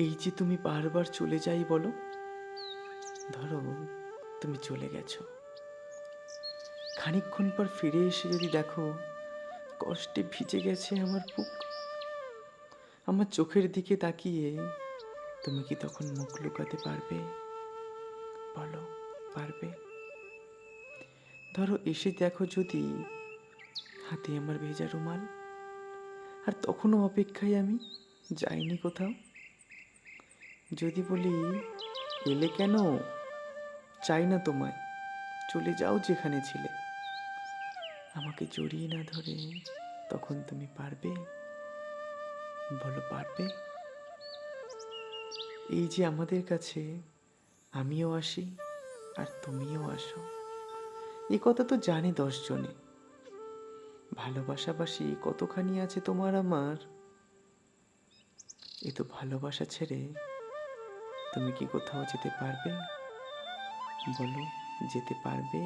এই যে তুমি বারবার চলে যাই বলো, ধরো তুমি চলে গেছো, খানিকক্ষণ পর ফিরে এসে যদি দেখো কষ্টে ভিজে গেছে আমার বুক, আমার চোখের দিকে তাকিয়ে তুমি কি তখন মুখ লুকাতে পারবে? বলো, পারবে? ধরো এসে দেখো যদি হাতে আমার ভেজা রুমাল, আর তখনও অপেক্ষায় আমি যাইনি কোথাও। যদি বলি এলে কেন, চাই না তোমায়, চলে যাও যেখানে ছিলে, আমাকে জড়িয়ে না ধরে তখন তুমি পারবে? বলো, পারবে? এই যে আমাদের কাছে আমিও আসি আর তুমিও আসো, এ কথা তো জানে 10 জনে। ভালোবাসাবাসি কতখানি আছে তোমার আমার, এ তো ভালোবাসা ছেড়ে তুমি কি কোথাও যেতে পারবে? বলো, যেতে পারবে?